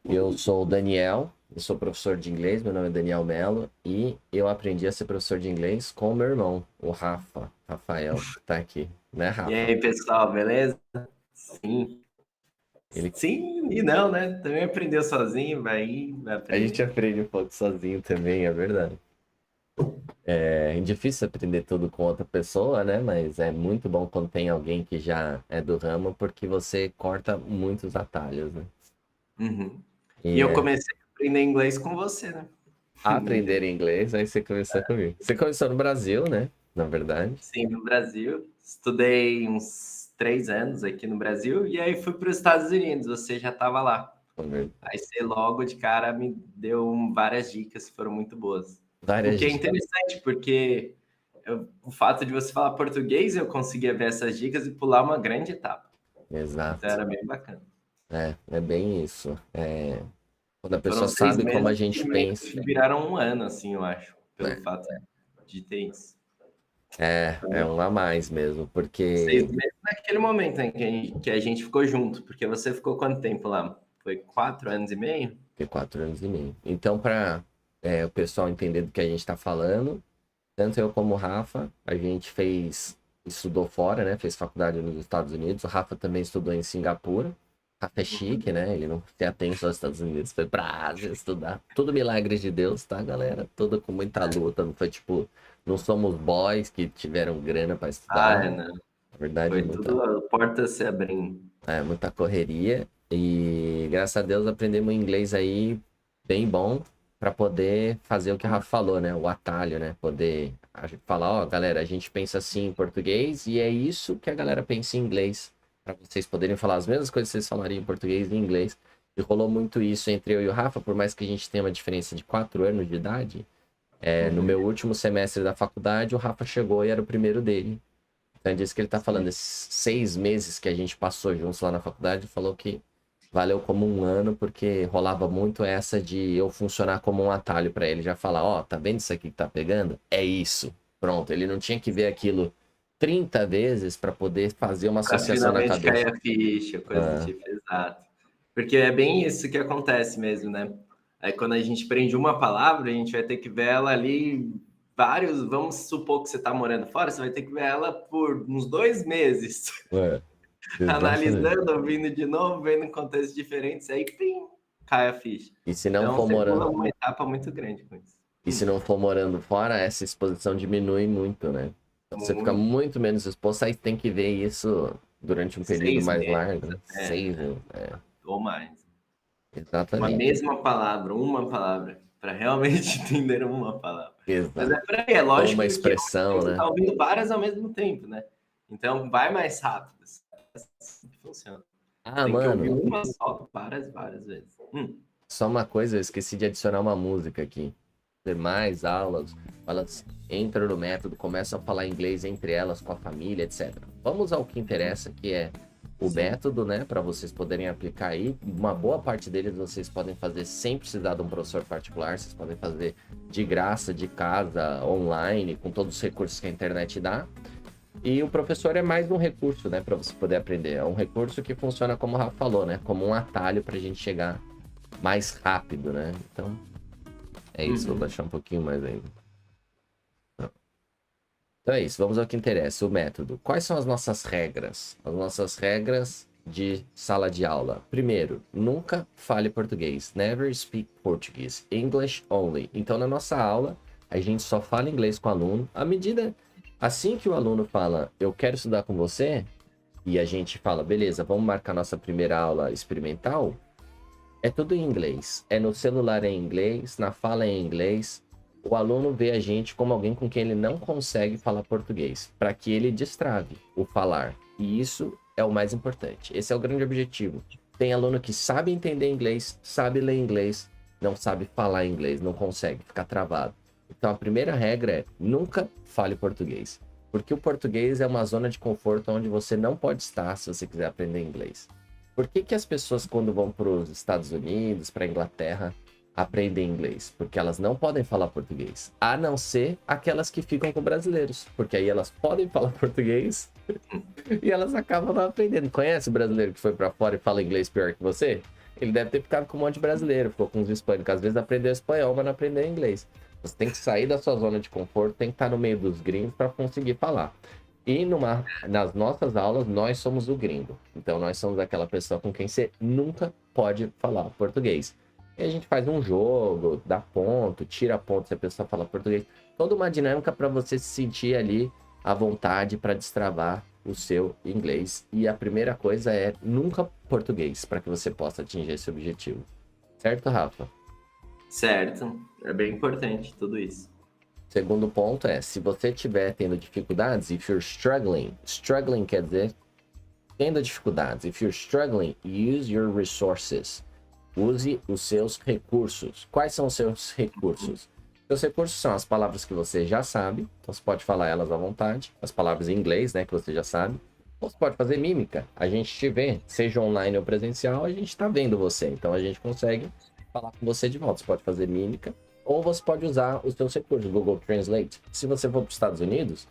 Eu sou o Daniel, eu sou professor de inglês, meu nome é Daniel Mello, e eu aprendi a ser professor de inglês com o meu irmão, o Rafael, que tá aqui, né, E Rafa? aí, pessoal, beleza? Sim. Ele, Sim e não, né? Também aprendeu sozinho, vai a gente aprendendo. aprende um pouco sozinho também, é verdade. É difícil aprender tudo com outra pessoa, né? Mas é muito bom quando tem alguém que já é do ramo, porque você corta muitos atalhos, né? Uhum. E E eu comecei a aprender inglês com você, né? aprender inglês, aí você começou comigo. Você começou no Brasil, né? Na verdade. Sim, no Brasil. Estudei uns 3 anos aqui no Brasil e aí fui para os Estados Unidos. Você já estava lá. Aí você logo de cara me deu várias dicas que foram muito boas. O Várias que é dicas. interessante, porque o fato de você falar português, eu conseguia ver essas dicas e pular uma grande etapa. Então Exato. era bem bacana. É bem isso. Quando a Foram pessoa seis sabe como a meses gente que meio pensa, que viraram um ano, assim, eu acho, pelo né? fato de ter isso. É um a mais mesmo, Seis porque meses naquele momento, né, que a gente ficou junto, porque você ficou quanto tempo lá? Foi 4 anos e meio? tem 4 anos e meio. Então, para o pessoal entender do que a gente está falando, tanto eu como o Rafa, a gente estudou fora, né? Fez faculdade nos Estados Unidos. O Rafa também estudou em Singapura. O Rafa é chique, né? Ele não se atém só aos Estados Unidos, foi pra Ásia estudar. Tudo milagres de Deus, tá, galera? Tudo com muita luta. Não foi tipo, não somos boys que tiveram grana para Ah, estudar. não. Na verdade, Foi muita, tudo porta se abrindo. muita correria. E graças a Deus aprendemos inglês aí bem bom para poder fazer o que a Rafa falou, né? O atalho, né? Poder falar, ó, galera, a gente pensa assim em português e é isso que a galera pensa em inglês. Para vocês poderem falar as mesmas coisas que vocês falariam em português e em inglês. E rolou muito isso entre eu e o Rafa, por mais que a gente tenha uma diferença de 4 anos de idade. No Uhum. meu último semestre da faculdade, o Rafa chegou e era o primeiro dele. Então, disso que ele tá falando, Sim. esses 6 meses que a gente passou juntos lá na faculdade, falou que valeu como um ano, porque rolava muito essa de eu funcionar como um atalho para ele. Já falar, ó, tá vendo isso aqui que tá pegando? É isso. Pronto, ele não tinha que ver aquilo 30 vezes para poder fazer uma Para associação na finalmente cabeça. cair a ficha, coisa do Ah, tipo, exato. Porque é bem isso que acontece mesmo, né? Aí quando a gente prende uma palavra, a gente vai ter que ver ela ali vários. Vamos supor que você está morando fora, você vai ter que ver ela por uns 2 meses, é, exatamente. analisando, ouvindo de novo, vendo em contextos diferentes, aí pim, cai a ficha. E se não Então for você pula morando, uma etapa muito grande com isso. e se não for morando fora, essa exposição diminui muito, né? Então você fica Muito. muito menos exposto, aí tem que ver isso durante um período 6 mais meses, largo, né? é, 6 anos. ou mais. Uma Exatamente. mesma palavra, uma palavra, para realmente entender uma palavra. Mas é Exato. por aí, é Ou lógico uma que expressão, você né? está ouvindo várias ao mesmo tempo, né? Então vai mais rápido. É assim que funciona. Ah, Tem que ouvir mano, uma só várias vezes. só uma coisa, eu esqueci de adicionar uma música aqui. Ter mais aulas, elas entram no método, começam a falar inglês entre elas, com a família, etc. Vamos ao que interessa, que é o Sim. método, né? Para vocês poderem aplicar aí. Uma boa parte deles vocês podem fazer sem precisar de um professor particular, vocês podem fazer de graça, de casa, online, com todos os recursos que a internet dá. E o professor é mais um recurso, né, para você poder aprender. É um recurso que funciona como o Rafa falou, né, como um atalho para a gente chegar mais rápido, né? Então, é isso. Vou Uhum. baixar um pouquinho mais ainda. Então é isso. Vamos ao que interessa, o método. Quais são as nossas regras? As nossas regras de sala de aula. Primeiro, nunca fale português. Never speak Portuguese. English only. Então, na nossa aula, a gente só fala inglês com o aluno. Assim que o aluno fala, eu quero estudar com você, e a gente fala, beleza, vamos marcar nossa primeira aula experimental, é tudo em inglês. É no celular em inglês, na fala em inglês. O aluno vê a gente como alguém com quem ele não consegue falar português, para que ele destrave o falar. E isso é o mais importante. Esse é o grande objetivo. Tem aluno que sabe entender inglês, sabe ler inglês, não sabe falar inglês, não consegue, ficar travado. Então a primeira regra é nunca fale português. Porque o português é uma zona de conforto onde você não pode estar se você quiser aprender inglês. Por que que as pessoas, quando vão para os Estados Unidos, para a Inglaterra, aprendem inglês? Porque elas não podem falar português. A não ser aquelas que ficam com brasileiros. Porque aí elas podem falar português e elas acabam não aprendendo. Conhece o brasileiro que foi para fora e fala inglês pior que você? Ele deve ter ficado com um monte de brasileiro, ficou com os hispânicos. Às vezes aprendeu espanhol, mas não aprendeu inglês. Você tem que sair da sua zona de conforto, tem que estar no meio dos gringos para conseguir falar. E nas nossas aulas, nós somos o gringo. Então, nós somos aquela pessoa com quem você nunca pode falar português. E a gente faz um jogo, dá ponto, tira ponto se a pessoa fala português. Toda uma dinâmica para você se sentir ali à vontade para destravar o seu inglês. E a primeira coisa é nunca português, para que você possa atingir esse objetivo. Certo, Rafa? Certo. É bem importante tudo isso. Segundo ponto é, se você estiver tendo dificuldades, if you're struggling quer dizer tendo dificuldades. If you're struggling, use your resources. Use os seus recursos. Quais são os seus recursos? Seus recursos são as palavras que você já sabe, então você pode falar elas à vontade, as palavras em inglês, né, que você já sabe. Ou você pode fazer mímica. A gente te vê, seja online ou presencial, a gente está vendo você, então a gente consegue falar com você de volta. Você pode fazer mímica, ou você pode usar os seus recursos, Google Translate. Se você for para os Estados Unidos,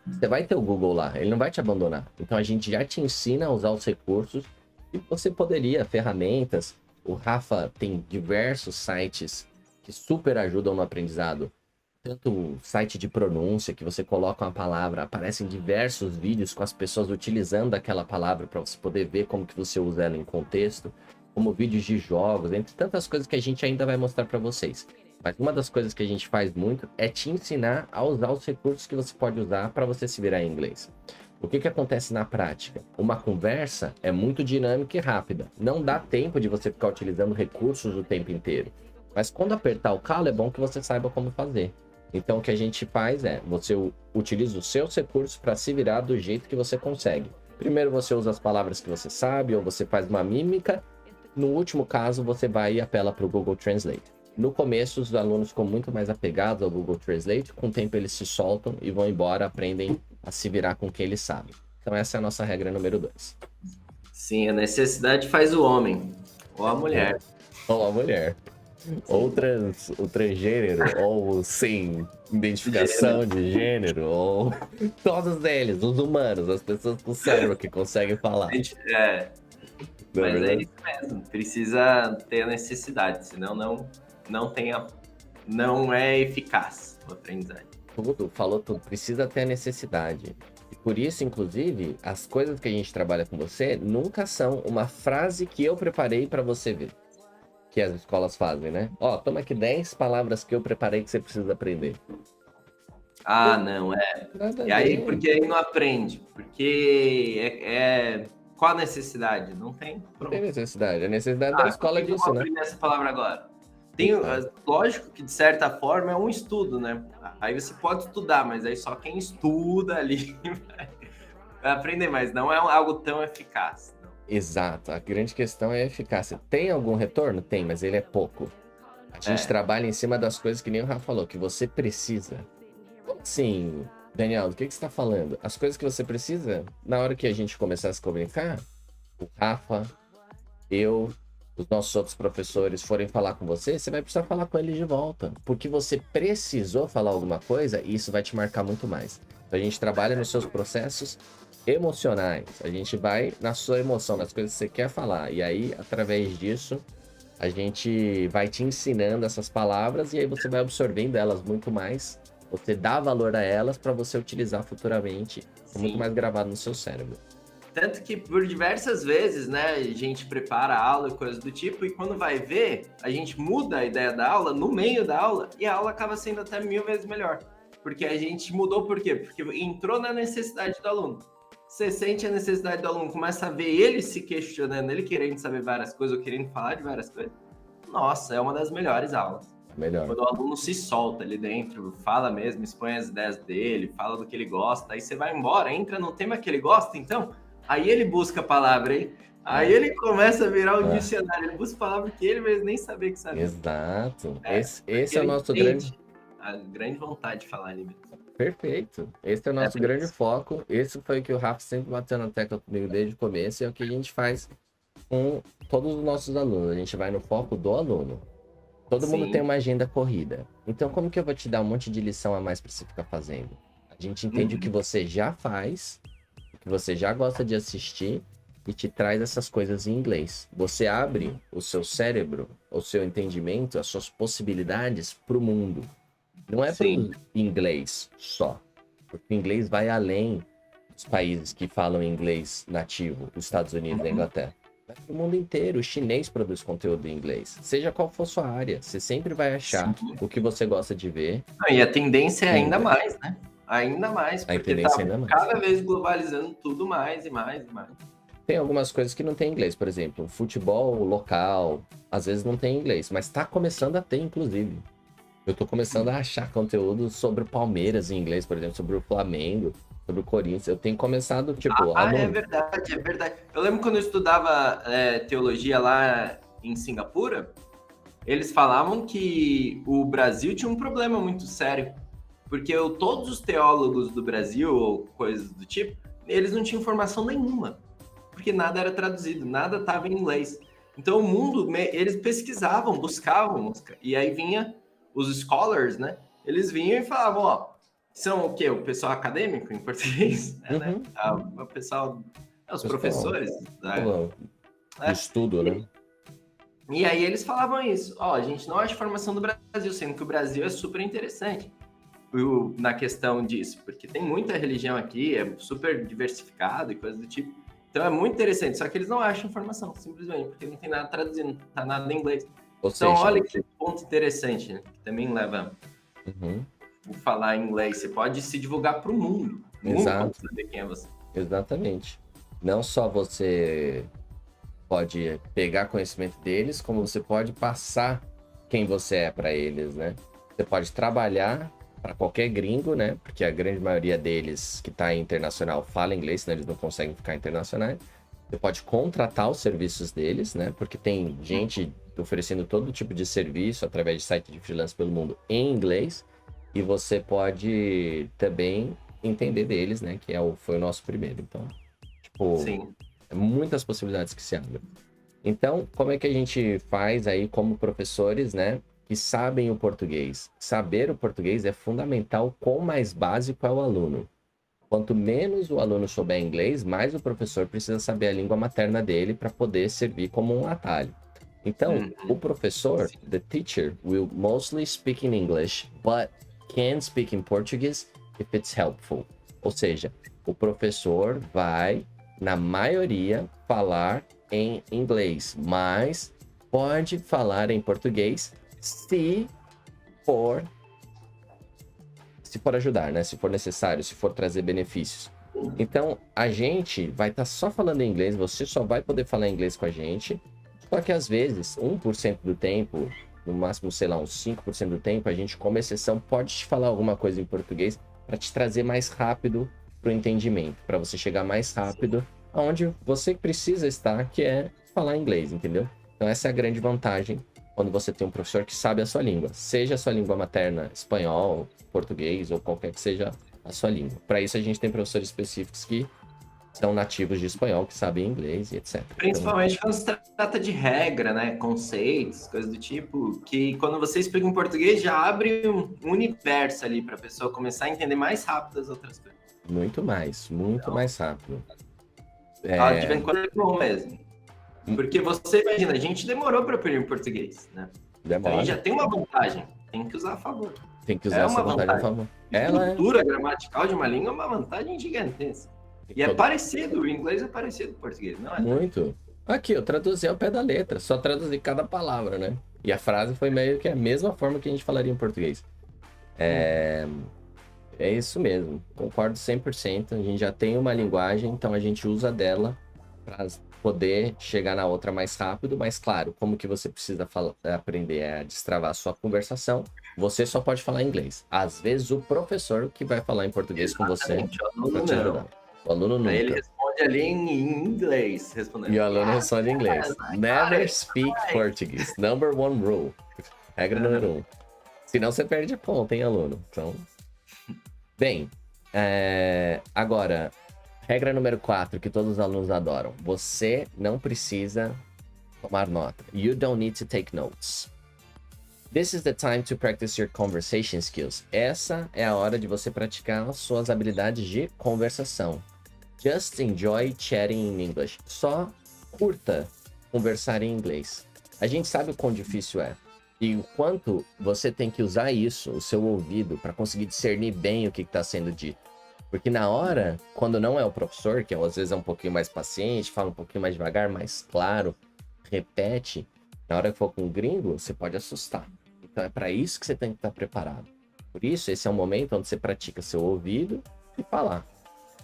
você vai ter o Google lá, ele não vai te abandonar. Então a gente já te ensina a usar os recursos e você poderia, ferramentas. O Rafa tem diversos sites que super ajudam no aprendizado. Tanto o site de pronúncia, que você coloca uma palavra, aparecem diversos vídeos com as pessoas utilizando aquela palavra para você poder ver como que você usa ela em contexto, como vídeos de jogos, entre tantas coisas que a gente ainda vai mostrar para vocês. Mas uma das coisas que a gente faz muito é te ensinar a usar os recursos que você pode usar para você se virar em inglês. O que acontece na prática? Uma conversa é muito dinâmica e rápida. Não dá tempo de você ficar utilizando recursos o tempo inteiro. Mas quando apertar o calo, é bom que você saiba como fazer. Então o que a gente faz é, você utiliza os seus recursos para se virar do jeito que você consegue. Primeiro você usa as palavras que você sabe, ou você faz uma mímica. No último caso, você vai e apela para o Google Translate. No começo, os alunos ficam muito mais apegados ao Google Translate. Com o tempo, eles se soltam e vão embora, aprendem a se virar com o que eles sabem. Então, essa é a nossa regra número 2. Sim, a necessidade faz o homem, ou a mulher. Ou a mulher. Ou o transgênero, ou sem identificação de gênero, ou todos eles, os humanos, as pessoas com cérebro que conseguem falar. É, mas é isso mesmo, precisa ter a necessidade, senão não é eficaz o aprendizagem. Falou tudo, precisa ter a necessidade. E por isso, inclusive, as coisas que a gente trabalha com você nunca são uma frase que eu preparei para você ver. Que as escolas fazem, né? Ó, toma aqui 10 palavras que eu preparei que você precisa aprender. Ah, não, é. Nada E a aí, ver. porque aí não aprende? Porque qual a necessidade? Não tem. Não Pronto. tem necessidade. A necessidade da escola Por que eu disso, vou né? aprender essa palavra agora? Lógico que, de certa forma, é um estudo, né? Aí você pode estudar, mas aí só quem estuda ali vai aprender, mas não é algo tão eficaz. Não. Exato. A grande questão é a eficácia. Tem algum retorno? Tem, mas ele é pouco. A gente trabalha em cima das coisas que nem o Rafa falou, que você precisa. Como assim, Daniel, do que você está falando? As coisas que você precisa, na hora que a gente começar a se comunicar, o Rafa, eu, os nossos outros professores forem falar com você, você vai precisar falar com eles de volta. Porque você precisou falar alguma coisa e isso vai te marcar muito mais. Então a gente trabalha nos seus processos emocionais. A gente vai na sua emoção, nas coisas que você quer falar. E aí, através disso, a gente vai te ensinando essas palavras e aí você vai absorvendo elas muito mais. Você dá valor a elas para você utilizar futuramente. Muito mais gravado no seu cérebro. Tanto que por diversas vezes, né, a gente prepara a aula e coisas do tipo, e quando vai ver, a gente muda a ideia da aula no meio da aula e a aula acaba sendo até 1000 vezes melhor. Porque a gente mudou por quê? Porque entrou na necessidade do aluno. Você sente a necessidade do aluno, começa a ver ele se questionando, ele querendo saber várias coisas, ou querendo falar de várias coisas. Nossa, é uma das melhores aulas. Melhor. Quando o aluno se solta ali dentro, fala mesmo, expõe as ideias dele, fala do que ele gosta, aí você vai embora, entra no tema que ele gosta, então, aí ele busca a palavra, hein? Aí ele começa a virar um dicionário, ele busca a palavra que ele mesmo nem sabia que sabia. Exato. Esse é o nosso grande... A grande vontade de falar ali mesmo. Perfeito. Esse é o nosso grande foco. Esse foi o que o Rafa sempre bateu na tecla comigo desde o começo e é o que a gente faz com todos os nossos alunos. A gente vai no foco do aluno. Todo mundo tem uma agenda corrida. Então, como que eu vou te dar um monte de lição a mais para você ficar fazendo? A gente entende o que você já faz, o que você já gosta de assistir, e te traz essas coisas em inglês. Você abre o seu cérebro, o seu entendimento, as suas possibilidades para o mundo. Não é para Sim. o inglês só. Porque o inglês vai além dos países que falam inglês nativo, os Estados Unidos e a Inglaterra. Vai para o mundo inteiro. O chinês produz conteúdo em inglês. Seja qual for sua área, você sempre vai achar o que você gosta de ver. E a tendência é ainda inglês. mais, né? Ainda mais, A porque tendência tá ainda mais. cada vez globalizando tudo mais e mais e mais. Tem algumas coisas que não tem inglês, por exemplo, futebol local, às vezes não tem inglês, mas tá começando a ter, inclusive. Eu tô começando a achar conteúdo sobre o Palmeiras em inglês, por exemplo, sobre o Flamengo, sobre o Corinthians. Eu tenho começado, tipo, É verdade, é verdade. Eu lembro quando eu estudava teologia lá em Singapura, eles falavam que o Brasil tinha um problema muito sério, porque todos os teólogos do Brasil, ou coisas do tipo, eles não tinham informação nenhuma, porque nada era traduzido, nada estava em inglês. Então o mundo, eles pesquisavam, buscavam, e aí vinha os scholars, né? Eles vinham e falavam, ó, são o quê? O pessoal acadêmico em português? Né? O pessoal, os professores. De estudo, né? E aí eles falavam isso, ó, a gente não acha formação do Brasil, sendo que o Brasil é super interessante na questão disso, porque tem muita religião aqui, é super diversificado e coisas do tipo. Então é muito interessante, só que eles não acham informação, simplesmente, porque não tem nada traduzido, não tá nada em inglês. Então olha que ponto interessante, né? Que também leva a falar inglês. Você pode se divulgar para o mundo. O mundo pode saber quem é você. Exatamente. Não só você pode pegar conhecimento deles, como você pode passar quem você é para eles, né? Você pode trabalhar para qualquer gringo, né? Porque a grande maioria deles que está internacional fala inglês, senão eles não conseguem ficar internacionais. Você pode contratar os serviços deles, né? Porque tem gente oferecendo todo tipo de serviço através de site de freelance pelo mundo em inglês. E você pode também entender deles, né? Que foi o nosso primeiro. Então, tipo, Sim. Muitas possibilidades que se abrem. Então, como é que a gente faz aí como professores, né? Que sabem o português. Saber o português é fundamental. Quão mais básico é o aluno. Quanto menos o aluno souber inglês, mais o professor precisa saber a língua materna dele para poder servir como um atalho. Então, o professor, the teacher, will mostly speak in English, but can speak in Portuguese if it's helpful. Ou seja, o professor vai, na maioria, falar em inglês, mas pode falar em português se for ajudar, né? Se for necessário, se for trazer benefícios. Então, a gente vai estar só falando em inglês, você só vai poder falar inglês com a gente. Só que às vezes, 1% do tempo, no máximo, sei lá, uns 5% do tempo, a gente, como exceção, pode te falar alguma coisa em português para te trazer mais rápido para o entendimento, para você chegar mais rápido aonde você precisa estar, que é falar inglês, entendeu? Então essa é a grande vantagem quando você tem um professor que sabe a sua língua, seja a sua língua materna, espanhol, português ou qualquer que seja a sua língua. Para isso a gente tem professores específicos que são nativos de espanhol, que sabem inglês e etc. Principalmente quando se trata de regra, né? Conceitos, coisas do tipo, que quando você explica em português já abre um universo ali para a pessoa começar a entender mais rápido as outras coisas. Muito mais rápido. De vez em quando é bom mesmo. Porque você imagina, a gente demorou para aprender português, né? Demora. Então a gente já tem uma vantagem, tem que usar a favor. Tem que usar essa vantagem a favor. A estrutura gramatical de uma língua é uma vantagem gigantesca. E é parecido, o inglês é parecido com o português, não é? Muito. Aqui, eu traduzi ao pé da letra, só traduzi cada palavra, né? E a frase foi meio que a mesma forma que a gente falaria em português. É isso mesmo, concordo 100%. A gente já tem uma linguagem, então a gente usa dela para poder chegar na outra mais rápido. Mas claro, como que você precisa aprender a destravar a sua conversação, você só pode falar inglês. Às vezes o professor que vai falar em português com você para te ajudar. O aluno nunca. Aí ele responde ali em inglês. E o aluno responde em inglês. Never speak Portuguese. Number 1 rule. Regra número 1. Senão você perde ponto, hein, aluno? Então... Bem, agora, regra número 4, que todos os alunos adoram. Você não precisa tomar nota. You don't need to take notes. This is the time to practice your conversation skills. Essa é a hora de você praticar as suas habilidades de conversação. Just enjoy chatting in English. Só curta conversar em inglês. A gente sabe o quão difícil é. E o quanto você tem que usar isso, o seu ouvido, para conseguir discernir bem o que está sendo dito. Porque na hora, quando não é o professor, que às vezes é um pouquinho mais paciente, fala um pouquinho mais devagar, mais claro, repete, na hora que for com um gringo, você pode assustar. Então é para isso que você tem que estar preparado. Por isso, esse é o momento onde você pratica seu ouvido e falar.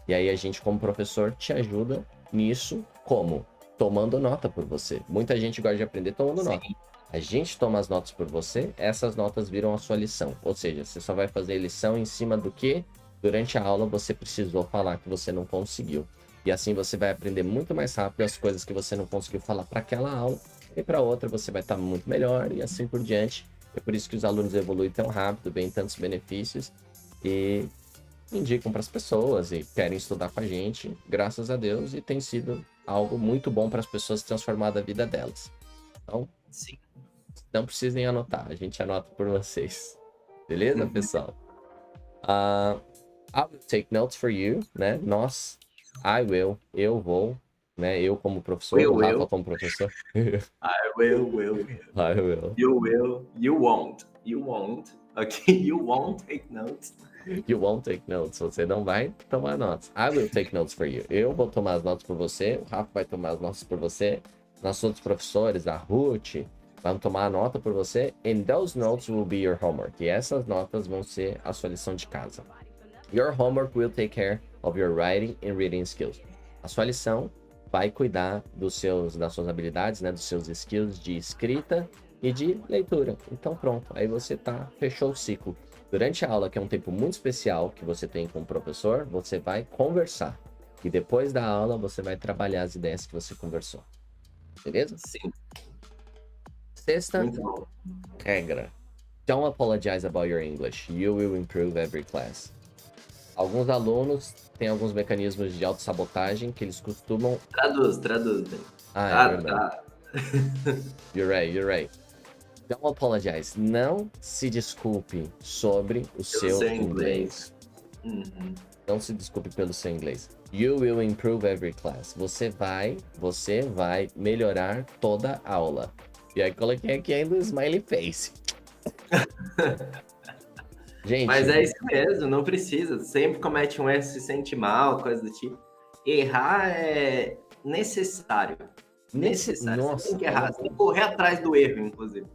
E aí a gente, como professor, te ajuda nisso como? Tomando nota por você. Muita gente gosta de aprender tomando nota. A gente toma as notas por você, essas notas viram a sua lição. Ou seja, você só vai fazer lição em cima do que durante a aula você precisou falar que você não conseguiu. E assim você vai aprender muito mais rápido as coisas que você não conseguiu falar para aquela aula. E para outra você vai estar muito melhor e assim por diante. É por isso que os alunos evoluem tão rápido, vêm tantos benefícios. E indicam para as pessoas e querem estudar com a gente, graças a Deus, e tem sido algo muito bom para as pessoas transformar a vida delas. Então, Sim. não precisem anotar, a gente anota por vocês. Beleza, pessoal? I will take notes for you, né? Eu vou, né? Eu como professor, o Rafa como professor. I will. I will. You will. You won't. Okay, you won't take notes. You won't take notes. Você não vai tomar notas. I will take notes for you. Eu vou tomar as notas por você. O Rafa vai tomar as notas por você. Nossos outros professores, a Ruth, vão tomar a nota por você. And those notes will be your homework. E essas notas vão ser a sua lição de casa. Your homework will take care of your writing and reading skills. A sua lição vai cuidar das suas habilidades, né? Dos seus skills de escrita e de leitura. Então pronto, aí você fechou o ciclo. Durante a aula, que é um tempo muito especial que você tem com o professor, você vai conversar. E depois da aula, você vai trabalhar as ideias que você conversou. Beleza? Sim. Sexta Muito bom. regra. Don't apologize about your English. You will improve every class. Alguns alunos têm alguns mecanismos de autossabotagem que eles costumam... Traduz, bem. É verdade. You're right. Don't apologize. Não se desculpe sobre o seu inglês. Uhum. Não se desculpe pelo seu inglês. You will improve every class. Você vai melhorar toda a aula. E aí coloquei aqui ainda o smiley face. Gente, mas é isso mesmo, não precisa. Sempre comete um erro, se sente mal, coisa do tipo. Errar é necessário. Necessário. Nossa, você tem que errar, você tem que correr atrás do erro, inclusive.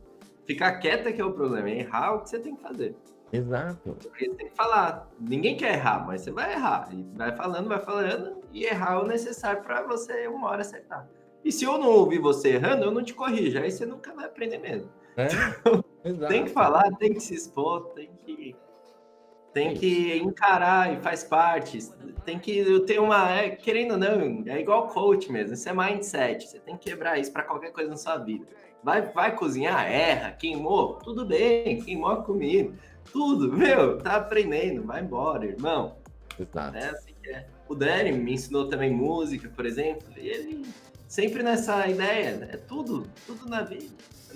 Ficar quieta que é o problema. Errar é o que você tem que fazer. Exato. Porque você tem que falar. Ninguém quer errar, mas você vai errar. E vai falando, e errar é o necessário para você uma hora acertar. E se eu não ouvir você errando, eu não te corrijo. Aí você nunca vai aprender mesmo. Exato. Tem que falar, tem que se expor, tem que encarar e faz parte. Tem que ter querendo ou não, é igual coach mesmo. Isso é mindset. Você tem que quebrar isso para qualquer coisa na sua vida. Vai cozinhar, erra, queimou, tudo bem, queimou a comida, tudo, tá aprendendo, vai embora, irmão. Exato. É assim que é. O Dani me ensinou também música, por exemplo, e ele sempre nessa ideia, né? Tudo na vida.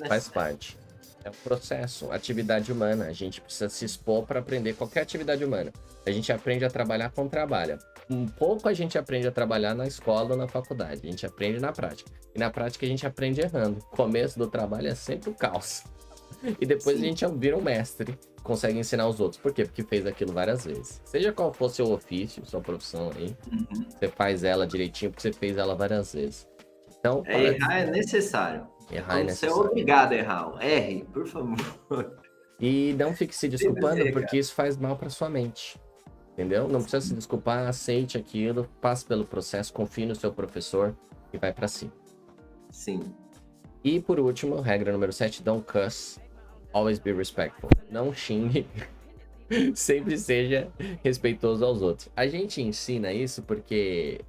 Faz parte. É um processo, atividade humana. A gente precisa se expor para aprender qualquer atividade humana. A gente aprende a trabalhar com trabalha. Um pouco a gente aprende a trabalhar na escola ou na faculdade. A gente aprende na prática. E na prática a gente aprende errando. O começo do trabalho é sempre o caos. E depois a gente vira um mestre. Consegue ensinar os outros. Por quê? Porque fez aquilo várias vezes. Seja qual for seu ofício, sua profissão aí. Você faz ela direitinho porque você fez ela várias vezes. Então, errar é necessário. Você é obrigado a errar. Erre, por favor. E não fique se desculpando, porque isso faz mal para sua mente. Entendeu? Não precisa se desculpar, aceite aquilo, passe pelo processo, confie no seu professor e vai para cima. Sim. E por último, regra número 7, don't cuss, always be respectful. Não xingue, sempre seja respeitoso aos outros. A gente ensina isso porque...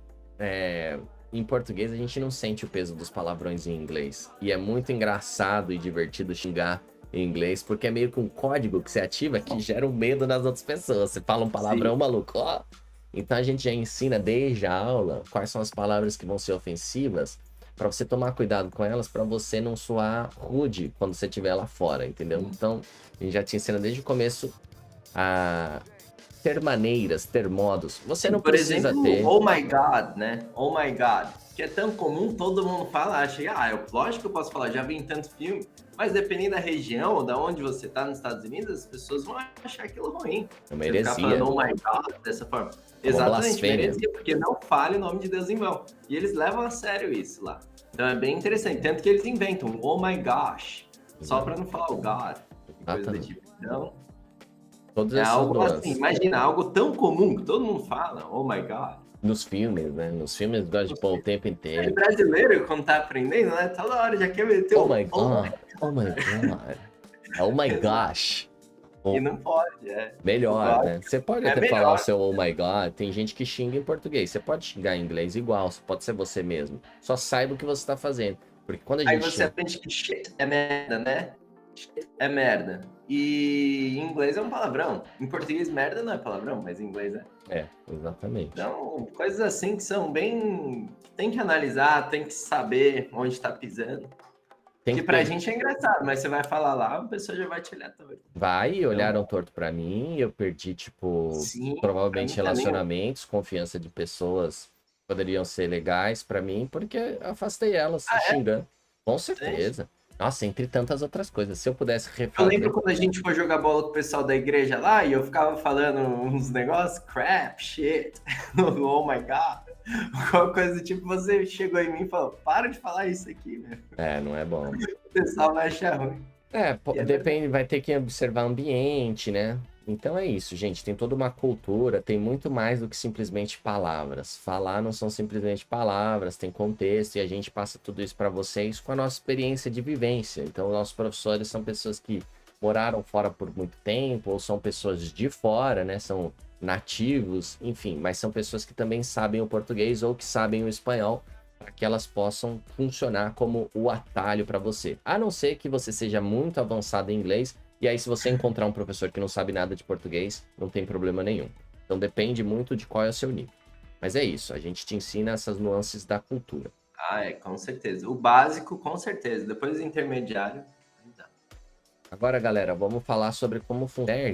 em português, a gente não sente o peso dos palavrões em inglês. E é muito engraçado e divertido xingar em inglês, porque é meio que um código que você ativa que gera um medo nas outras pessoas. Você fala um palavrão maluco, ó. Então a gente já ensina desde a aula quais são as palavras que vão ser ofensivas, para você tomar cuidado com elas, para você não soar rude quando você estiver lá fora, entendeu? Então, a gente já te ensina desde o começo a ter maneiras, ter modos. Você não Por precisa exemplo, ter. oh my God, né? Oh my God. Que é tão comum, todo mundo fala, acha, lógico que eu posso falar, já vi em tanto filme, mas dependendo da região ou da onde você tá nos Estados Unidos, as pessoas vão achar aquilo ruim. É uma Você ficar heresia. falando oh my God dessa forma. É uma Exatamente, uma blasfêmia. heresia, porque não fale o nome de Deus em vão. E eles levam a sério isso lá. Então é bem interessante. Tanto que eles inventam oh my gosh, só para não falar o God, coisa do tipo. Então, Todas é essas algo nuances. assim, imagina, algo tão comum que todo mundo fala, oh my God. Nos filmes, né? Nos filmes gosta de pôr o tempo É inteiro. brasileiro, quando tá aprendendo, né? Toda hora já quer meter Oh my God. Oh my God. Oh my gosh. E não pode, Melhor, né? Você pode é até melhor. falar o seu oh my God. Tem gente que xinga em português. Você pode xingar em inglês igual. Pode ser você mesmo. Só saiba o que você tá fazendo. Porque quando a gente Aí você aprende que shit é merda, né? Shit é merda. E em inglês é um palavrão. Em português, merda não é palavrão, mas em inglês é. É, exatamente. Então, coisas assim que são bem... Tem que analisar, tem que saber onde tá pisando. Que pra gente é engraçado, mas você vai falar lá, a pessoa já vai te olhar torto. Vai, olharam torto pra mim, eu perdi, tipo, Sim, provavelmente pra mim também. relacionamentos, confiança de pessoas que poderiam ser legais pra mim, porque afastei elas, xingando. Com certeza. Nossa, entre tantas outras coisas. Se eu pudesse Eu refazer... lembro quando a gente foi jogar bola com o pessoal da igreja lá e eu ficava falando uns negócios, crap, shit, oh my god, alguma coisa do tipo, você chegou em mim e falou, para de falar isso aqui, meu. É, não é bom. O pessoal vai achar ruim. Depende, vai ter que observar o ambiente, né? Então é isso, gente. Tem toda uma cultura, tem muito mais do que simplesmente palavras. Falar não são simplesmente palavras, tem contexto e a gente passa tudo isso para vocês com a nossa experiência de vivência. Então, nossos professores são pessoas que moraram fora por muito tempo, ou são pessoas de fora, né? São nativos, enfim, mas são pessoas que também sabem o português ou que sabem o espanhol, para que elas possam funcionar como o atalho para você. A não ser que você seja muito avançado em inglês, e aí se você encontrar um professor que não sabe nada de português, não tem problema nenhum. Então depende muito de qual é o seu nível. Mas é isso, a gente te ensina essas nuances da cultura. Com certeza. O básico, com certeza. Depois o intermediário, não dá. Agora, galera, vamos falar sobre como funciona